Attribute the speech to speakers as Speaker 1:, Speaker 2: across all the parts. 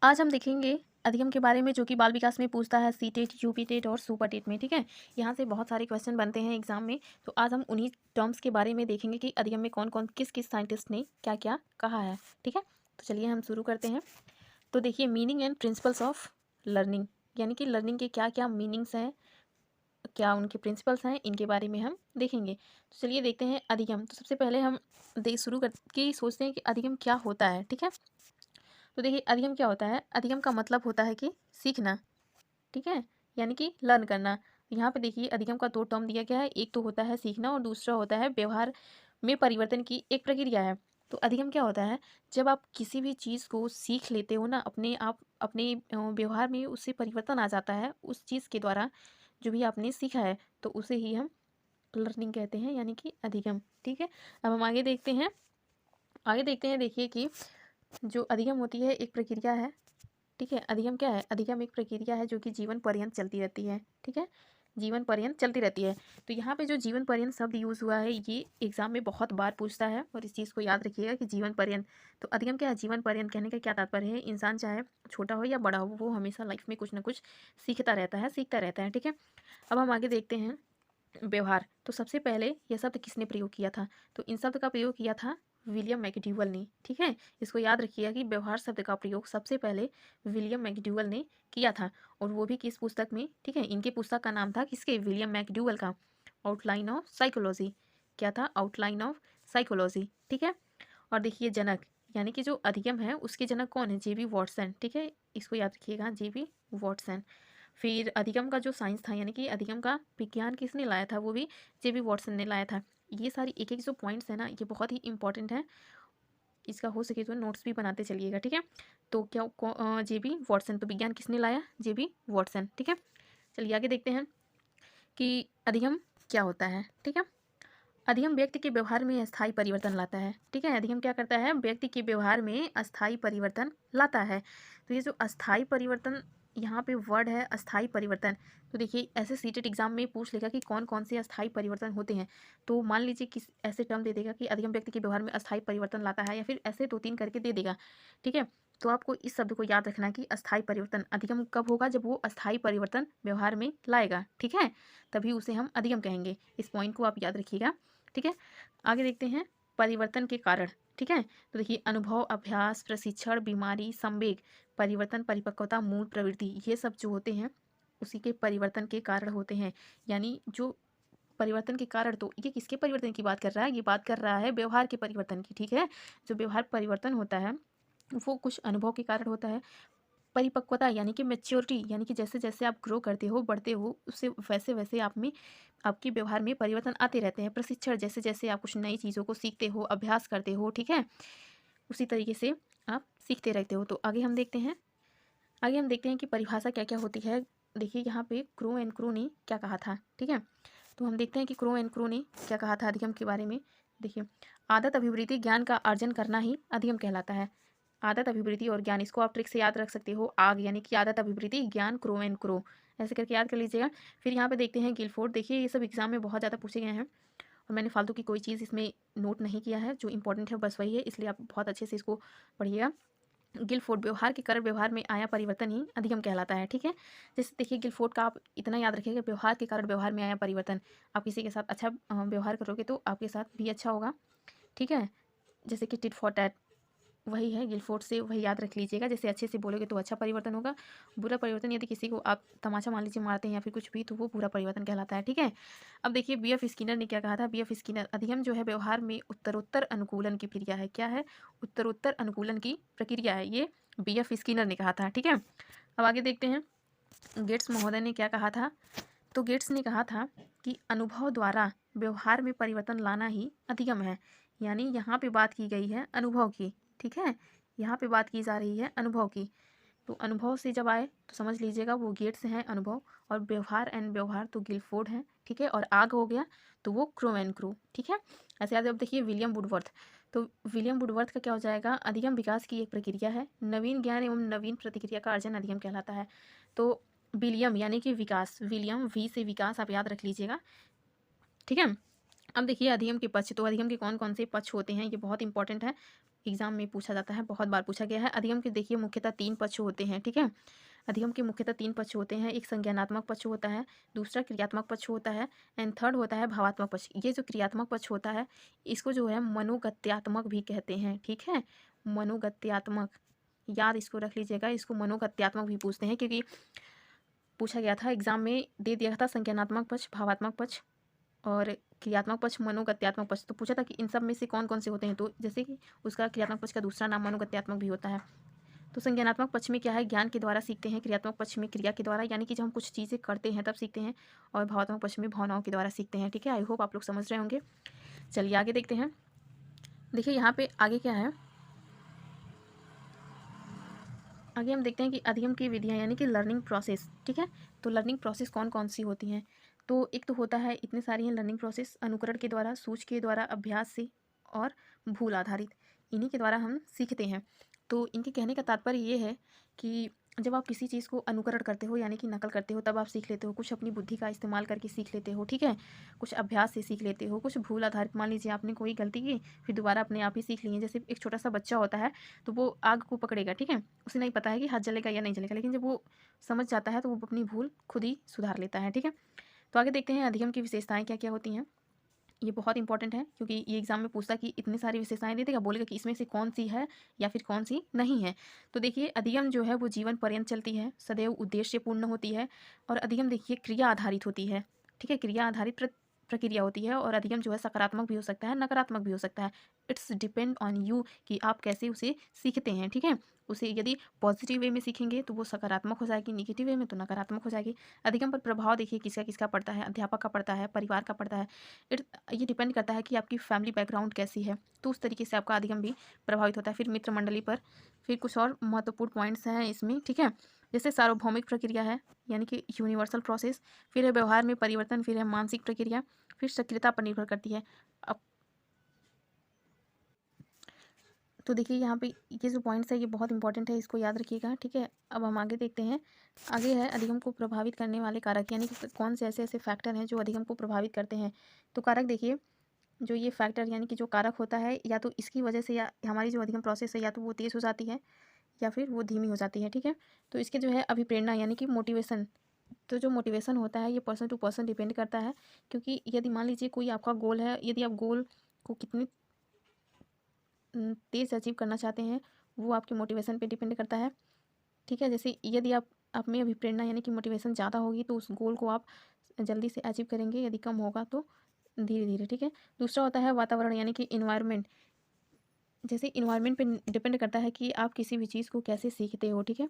Speaker 1: आज हम देखेंगे अधिगम के बारे में, जो कि बाल विकास में पूछता है, सी टेट, यूपी टेट और सुपर टेट में। ठीक है, यहाँ से बहुत सारे क्वेश्चन बनते हैं एग्जाम में। तो आज हम उन्हीं टर्म्स के बारे में देखेंगे कि अधिगम में कौन कौन किस किस साइंटिस्ट ने क्या क्या कहा है। ठीक है, तो चलिए हम शुरू करते हैं। तो देखिए, meaning and principles of learning, यानी कि लर्निंग के क्या क्या मीनिंग्स हैं, क्या उनके प्रिंसिपल्स हैं, इनके बारे में हम देखेंगे। तो चलिए देखते हैं अधिगम। तो सबसे पहले हम शुरू करके सोचते हैं कि अधिगम क्या होता है। ठीक है, तो देखिए अधिगम क्या होता है। अधिगम का मतलब होता है कि सीखना। ठीक है, यानी कि लर्न करना। यहाँ पे देखिए अधिगम का दो टर्म दिया गया है, एक तो होता है सीखना और दूसरा होता है व्यवहार में परिवर्तन की एक प्रक्रिया है। तो अधिगम क्या होता है, जब आप किसी भी चीज़ को सीख लेते हो ना, अपने आप अपने व्यवहार में उससे परिवर्तन आ जाता है उस चीज़ के द्वारा, जो भी आपने सीखा है, तो उसे ही हम लर्निंग कहते हैं, यानी कि अधिगम। ठीक है, अब हम आगे देखते हैं देखिए कि जो अधिगम होती है एक प्रक्रिया है। ठीक है, अधिगम क्या है, अधिगम एक प्रक्रिया है जो कि जीवन पर्यंत चलती रहती है। ठीक है, जीवन पर्यंत चलती रहती है। तो यहाँ पे जो जीवन पर्यंत शब्द यूज़ हुआ है, ये एग्जाम में बहुत बार पूछता है, और इस चीज़ को याद रखिएगा कि जीवन पर्यंत। तो अधिगम क्या है, जीवन पर्यंत कहने का क्या तात्पर्य है, इंसान चाहे छोटा हो या बड़ा हो, वो हमेशा लाइफ में कुछ ना कुछ सीखता रहता है। ठीक है, अब हम आगे देखते हैं व्यवहार। तो सबसे पहले यह शब्द किसने प्रयोग किया था, तो इन शब्द का प्रयोग किया था विलियम मैकडूगल ने। ठीक है, इसको याद रखिएगा कि व्यवहार शब्द का प्रयोग सबसे पहले विलियम मैकडूगल ने किया था, और वो भी किस पुस्तक में। ठीक है, इनके पुस्तक का नाम था किसके, विलियम मैकडूगल का, आउटलाइन ऑफ साइकोलॉजी। क्या था, आउटलाइन ऑफ साइकोलॉजी। ठीक है, और देखिए जनक, यानी कि जो अधिगम है उसके जनक कौन है, जेबी वॉटसन। ठीक है, इसको याद रखिएगा, जेबी वॉटसन। फिर अधिगम का जो साइंस था, यानी कि अधिगम का विज्ञान किसने लाया था, वो भी जेबी वॉटसन ने लाया था। ये सारी एक एक जो पॉइंट्स है ना, ये बहुत ही इंपॉर्टेंट है। इसका हो सके तो नोट्स भी बनाते चलिएगा। ठीक है, तो क्या जेबी वॉटसन, तो विज्ञान किसने लाया, जेबी वॉटसन। ठीक है, चलिए आगे देखते हैं कि अधिगम क्या होता है। ठीक है, अधिगम व्यक्ति के व्यवहार में अस्थायी परिवर्तन लाता है। ठीक है, अधिगम क्या करता है, व्यक्ति के व्यवहार में अस्थायी परिवर्तन लाता है। तो ये जो अस्थायी परिवर्तन, यहाँ पे वर्ड है अस्थायी परिवर्तन। तो देखिए ऐसे सीटेट एग्जाम में पूछ लेगा कि कौन कौन से अस्थायी परिवर्तन होते हैं। तो मान लीजिए किस ऐसे टर्म दे देगा कि अधिगम व्यक्ति के व्यवहार में अस्थायी परिवर्तन लाता है, या फिर ऐसे दो तीन करके दे देगा। ठीक है, तो आपको इस शब्द को याद रखना कि अस्थायी परिवर्तन अधिगम कब होगा, जब वो अस्थायी परिवर्तन व्यवहार में लाएगा। ठीक है, तभी उसे हम अधिगम कहेंगे। इस पॉइंट को आप याद रखिएगा। ठीक है, आगे देखते हैं परिवर्तन के कारण। ठीक है, तो देखिए अनुभव, अभ्यास, प्रशिक्षण, बीमारी, संवेग, परिवर्तन, परिपक्वता, मूल प्रवृत्ति, ये सब जो होते हैं उसी के परिवर्तन के कारण होते हैं। यानी जो परिवर्तन के कारण, तो ये किसके परिवर्तन की बात कर रहा है, ये बात कर रहा है व्यवहार के परिवर्तन की। ठीक है, जो व्यवहार परिवर्तन होता है वो कुछ अनुभव के कारण होता है। परिपक्वता यानी कि मैच्योरिटी, यानी कि जैसे जैसे आप ग्रो करते हो, बढ़ते हो, उससे वैसे वैसे आप में आपके व्यवहार में परिवर्तन आते रहते हैं। प्रशिक्षण, जैसे जैसे आप कुछ नई चीज़ों को सीखते हो, अभ्यास करते हो। ठीक है, उसी तरीके से आप सीखते रहते हो। तो आगे हम देखते हैं कि परिभाषा क्या क्या होती है। देखिए यहाँ पे क्रो एंड क्रो ने क्या कहा था। ठीक है, तो हम देखते हैं कि क्रो एंड क्रो ने क्या कहा था अधिगम के बारे में। देखिए, आदत, अभिवृत्ति, ज्ञान का अर्जन करना ही अधिगम कहलाता है। आदत, अभिवृत्ति और ज्ञान, इसको आप ट्रिक से याद रख सकते हो। आग यानी कि आदत, अभिवृत्ति, ज्ञान, क्रो एंड क्रो, ऐसे करके याद कर लीजिएगा। फिर यहाँ पे देखते हैं गिलफोर्ड। देखिए ये सब एग्जाम में बहुत ज़्यादा पूछे गए हैं, और मैंने फालतू की कोई चीज़ इसमें नोट नहीं किया है। जो इंपॉर्टेंट है बस वही है, इसलिए आप बहुत अच्छे से इसको पढ़िएगा। गिलफोर्ड, व्यवहार के कारण व्यवहार में आया परिवर्तन ही अधिगम कहलाता है। ठीक है, जैसे देखिए गिलफोर्ड का आप इतना याद रखिएगा, व्यवहार के कारण व्यवहार में आया परिवर्तन। आप किसी के साथ अच्छा व्यवहार करोगे तो आपके साथ भी अच्छा होगा। ठीक है, जैसे कि टिट फॉर टैट, वही है गिलफोर्ड से, वही याद रख लीजिएगा। जैसे अच्छे से बोलोगे तो अच्छा परिवर्तन होगा, बुरा परिवर्तन, यदि किसी को आप तमाचा मान लीजिए मारते हैं या फिर कुछ भी, तो वो बुरा परिवर्तन कहलाता है। ठीक है, अब देखिए बी.एफ. स्किनर ने क्या कहा था। बी.एफ. स्किनर, अधिगम जो है व्यवहार में उत्तरोत्तर अनुकूलन की प्रक्रिया है। क्या है, उत्तरोत्तर अनुकूलन की प्रक्रिया है, ये बी.एफ. स्किनर ने कहा था। ठीक है, अब आगे देखते हैं गेट्स महोदय ने क्या कहा था। तो गेट्स ने कहा था कि अनुभव द्वारा व्यवहार में परिवर्तन लाना ही अधिगम है। यानी यहाँ पे बात की गई है अनुभव की। ठीक है, यहाँ पे बात की जा रही है अनुभव की। तो अनुभव से जब आए तो समझ लीजिएगा वो गेट्स हैं अनुभव, और व्यवहार एंड व्यवहार तो गिलफोर्ड है। ठीक है, और आग हो गया तो वो क्रो एंड क्रो। ठीक है, ऐसे याद। अब देखिए विलियम वुडवर्थ। तो विलियम वुडवर्थ का क्या हो जाएगा, अधिगम विकास की एक प्रक्रिया है। नवीन ज्ञान एवं नवीन प्रतिक्रिया का अर्जन अधिगम कहलाता है। तो विलियम यानी कि विकास, विलियम वी से विकास, आप याद रख लीजिएगा। ठीक है, अब देखिए अधिगम के पक्ष। तो अधिगम के कौन कौन से पक्ष होते हैं, ये बहुत इंपॉर्टेंट है। एग्जाम में पूछा जाता है, बहुत बार पूछा गया है। अधिगम के देखिए मुख्यतः 3 पक्ष होते हैं, ठीक है। अधिगम के मुख्यतः 3 पक्ष होते हैं। एक संज्ञानात्मक पक्ष होता है, दूसरा क्रियात्मक पक्ष होता है एंड थर्ड होता है भावात्मक पक्ष। ये जो क्रियात्मक पक्ष होता है इसको जो है मनोगत्यात्मक भी कहते हैं, ठीक है। मनोगत्यात्मक, याद इसको रख लीजिएगा, इसको मनोगत्यात्मक भी पूछते हैं, क्योंकि पूछा गया था एग्जाम में, दे दिया था संज्ञानात्मक पक्ष, भावात्मक पक्ष और क्रियात्मक पक्ष, मनोगत्यात्मक पक्ष। तो पूछा था कि इन सब में से कौन कौन से होते हैं, तो जैसे कि उसका क्रियात्मक पक्ष का दूसरा नाम मनोगत्यात्मक भी होता है। तो संज्ञानात्मक पक्ष में क्या है, ज्ञान के द्वारा सीखते हैं। क्रियात्मक पक्ष में क्रिया के द्वारा, यानी कि जब हम कुछ चीज़ें करते हैं तब सीखते हैं। और भावात्मक पक्ष में भावनाओं के द्वारा सीखते हैं, ठीक है। आई होप आप लोग समझ रहे होंगे। चलिए आगे देखते हैं। देखिए यहाँ पे आगे क्या है, आगे हम देखते हैं कि अधिगम की विधियाँ यानी कि लर्निंग प्रोसेस, ठीक है। तो लर्निंग प्रोसेस कौन कौन सी होती हैं, तो एक तो होता है, इतने सारी हैं लर्निंग प्रोसेस, अनुकरण के द्वारा, सूझ के द्वारा, अभ्यास से और भूल आधारित, इन्हीं के द्वारा हम सीखते हैं। तो इनके कहने का तात्पर्य ये है कि जब आप किसी चीज़ को अनुकरण करते हो यानी कि नकल करते हो तब आप सीख लेते हो, कुछ अपनी बुद्धि का इस्तेमाल करके सीख लेते हो, ठीक है। कुछ अभ्यास से सीख लेते हो, कुछ भूल आधारित, मान लीजिए आपने कोई गलती की फिर दोबारा अपने आप ही सीख ली है। जैसे एक छोटा सा बच्चा होता है तो वो आग को पकड़ेगा, ठीक है। उसे नहीं पता है कि हाथ जलेगा या नहीं जलेगा, लेकिन जब वो समझ जाता है तो वो अपनी भूल खुद ही सुधार लेता है, ठीक है। तो आगे देखते हैं अधिगम की विशेषताएं क्या क्या होती हैं। ये बहुत इंपॉर्टेंट है, क्योंकि ये एग्जाम में पूछता कि इतनी सारी विशेषताएं दे देगा, बोलेगा कि इसमें से कौन सी है या फिर कौन सी नहीं है। तो देखिए अधिगम जो है वो जीवन पर्यंत चलती है, सदैव उद्देश्यपूर्ण होती है और अधिगम देखिए क्रिया आधारित होती है, ठीक है। क्रिया आधारित प्रक्रिया होती है और अधिगम जो है सकारात्मक भी हो सकता है, नकारात्मक भी हो सकता है। इट्स डिपेंड ऑन यू कि आप कैसे उसे सीखते हैं, ठीक है। उसे यदि पॉजिटिव वे में सीखेंगे तो वो सकारात्मक हो जाएगी, निगेटिव वे में तो नकारात्मक हो जाएगी। अधिगम पर प्रभाव देखिए किसका किसका पड़ता है, अध्यापक का पड़ता है, परिवार का पड़ता है। इट ये डिपेंड करता है कि आपकी फैमिली बैकग्राउंड कैसी है, तो उस तरीके से आपका अधिगम भी प्रभावित होता है। फिर मित्र मंडली पर, फिर कुछ और महत्वपूर्ण पॉइंट्स हैं इसमें, ठीक है। जैसे सार्वभौमिक प्रक्रिया है यानी कि यूनिवर्सल प्रोसेस, फिर है व्यवहार में परिवर्तन, फिर है मानसिक प्रक्रिया, फिर सक्रियता पर निर्भर करती है। अब तो देखिए यहाँ पे ये जो पॉइंट्स है ये बहुत इंपॉर्टेंट है, इसको याद रखिएगा, ठीक है। अब हम आगे देखते हैं। आगे है अधिगम को प्रभावित करने वाले कारक, यानी कि कौन से ऐसे ऐसे फैक्टर हैं जो अधिगम को प्रभावित करते हैं। तो कारक देखिए, जो ये फैक्टर यानी कि जो कारक होता है, या तो इसकी वजह से या हमारी जो अधिगम प्रोसेस है या तो वो तेज़ हो जाती है या फिर वो धीमी हो जाती है, ठीक है। तो इसके जो है अभिप्रेरणा यानी कि मोटिवेशन, तो जो मोटिवेशन होता है ये पर्सन टू पर्सन डिपेंड करता है, क्योंकि यदि मान लीजिए कोई आपका गोल है, यदि आप गोल को कितनी तेज़ अचीव करना चाहते हैं वो आपके मोटिवेशन पे डिपेंड करता है, ठीक है। जैसे यदि आप में अभिप्रेरणा यानी कि मोटिवेशन ज़्यादा होगी तो उस गोल को आप जल्दी से अचीव करेंगे, यदि कम होगा तो धीरे धीरे, ठीक है। दूसरा होता है वातावरण यानी कि इन्वायरमेंट, जैसे इन्वायरमेंट पे डिपेंड करता है कि आप किसी भी चीज़ को कैसे सीखते हो, ठीक है।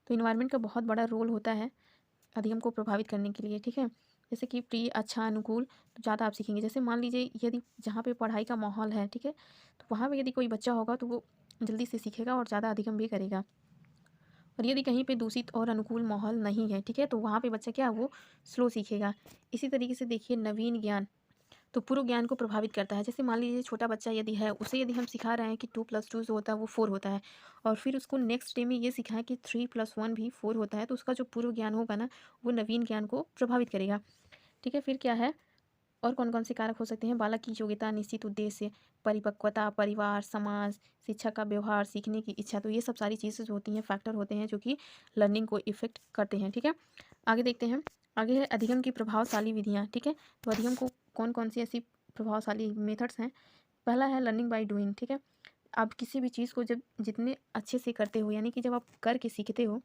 Speaker 1: तो इन्वायरमेंट का बहुत बड़ा रोल होता है अधिगम को प्रभावित करने के लिए, ठीक है। जैसे कि प्रिय, अच्छा, अनुकूल, तो ज़्यादा आप सीखेंगे। जैसे मान लीजिए यदि जहाँ पे पढ़ाई का माहौल है, ठीक है, तो वहाँ पे यदि कोई बच्चा होगा तो वो जल्दी से सीखेगा और ज़्यादा अधिगम भी करेगा। और यदि कहीं पे दूषित और अनुकूल माहौल नहीं है, ठीक है, तो वहाँ पे बच्चा क्या, वो स्लो सीखेगा। इसी तरीके से देखिए नवीन ज्ञान तो पूर्व ज्ञान को प्रभावित करता है। जैसे मान लीजिए छोटा बच्चा यदि है, उसे यदि हम सिखा रहे हैं कि 2+2 जो होता है वो 4 होता है, और फिर उसको नेक्स्ट डे में ये सिखाएं कि 3+1 भी 4 होता है, तो उसका जो पूर्व ज्ञान होगा ना वो नवीन ज्ञान को प्रभावित करेगा, ठीक है। फिर क्या है, और कौन कौन से कारक हो सकते हैं, बालक की योग्यता, निश्चित उद्देश्य, परिपक्वता, परिवार, समाज, शिक्षक का व्यवहार, सीखने की इच्छा, तो ये सब सारी चीज़ें जो होती हैं फैक्टर होते हैं जो कि लर्निंग को इफेक्ट करते हैं, ठीक है। आगे देखते हैं। आगे है अधिगम की प्रभावशाली विधियाँ, ठीक है। तो अधिगम को कौन कौन सी ऐसी प्रभावशाली मेथड्स हैं। पहला है लर्निंग बाय डूइंग, ठीक है। आप किसी भी चीज़ को जब जितने अच्छे से करते हो, यानी कि जब आप करके सीखते हो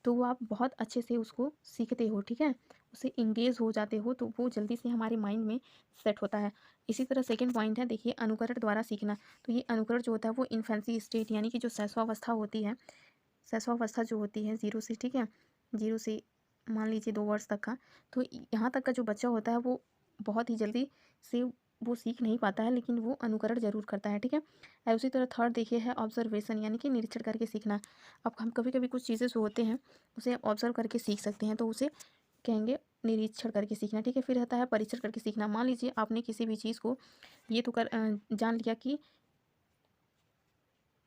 Speaker 1: तो वो आप बहुत अच्छे से उसको सीखते हो, ठीक है। उससे इंगेज हो जाते हो तो वो जल्दी से हमारे माइंड में सेट होता है। इसी तरह सेकंड पॉइंट है देखिए अनुकरण द्वारा सीखना। तो ये अनुकरण जो होता है वो इन्फेंसी स्टेट यानी कि जो शैशवावस्था होती है, शैशवावस्था जो होती है 0 से, ठीक है, 0 से मान लीजिए 2 वर्ष तक का, तो यहाँ तक का जो बच्चा होता है वो बहुत ही जल्दी से वो सीख नहीं पाता है, लेकिन वो अनुकरण ज़रूर करता है, ठीक है। और उसी तरह थर्ड देखिए है ऑब्जर्वेशन यानी कि निरीक्षण करके सीखना। अब हम कभी कभी कुछ चीज़ें जो होते हैं उसे ऑब्जर्व करके सीख सकते हैं, तो उसे कहेंगे निरीक्षण करके सीखना, ठीक है। फिर रहता है परीक्षण करके सीखना। मान लीजिए आपने किसी भी चीज़ को ये तो जान लिया कि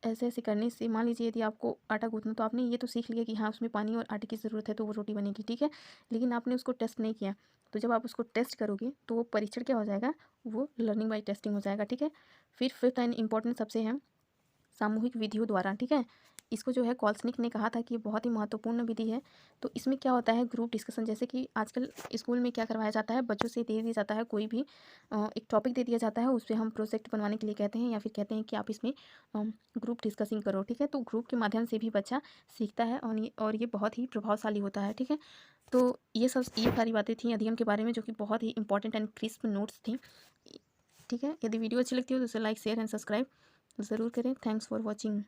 Speaker 1: ऐसे ऐसे करने से, मान लीजिए यदि आपको आटा गूँथना, तो आपने ये तो सीख लिया कि हाँ उसमें पानी और आटे की ज़रूरत है तो वो रोटी बनेगी, ठीक है। लेकिन आपने उसको टेस्ट नहीं किया, तो जब आप उसको टेस्ट करोगे तो वो परीक्षण क्या हो जाएगा, वो लर्निंग बाय टेस्टिंग हो जाएगा, ठीक है। फिर फिफ्थ एंड इम्पॉर्टेंट सबसे है सामूहिक विधियों द्वारा, ठीक है। इसको जो है कॉल्सनिक ने कहा था कि ये बहुत ही महत्वपूर्ण विधि है। तो इसमें क्या होता है, ग्रुप डिस्कशन, जैसे कि आजकल स्कूल में क्या करवाया जाता है, बच्चों से दे दिया जाता है कोई भी एक टॉपिक दे दिया जाता है, उस पे हम प्रोजेक्ट बनवाने के लिए कहते हैं या फिर कहते हैं कि आप इसमें ग्रुप डिस्कसिंग करो, ठीक है। तो ग्रुप के माध्यम से भी बच्चा सीखता है और ये बहुत ही प्रभावशाली होता है, ठीक है। तो ये सारी बातें थी अधिगम के बारे में, जो कि बहुत ही इंपॉर्टेंट एंड क्रिस्प नोट्स थी, ठीक है। यदि वीडियो अच्छी लगती हो तो उसे लाइक, शेयर एंड सब्सक्राइब ज़रूर करें। Thanks for watching.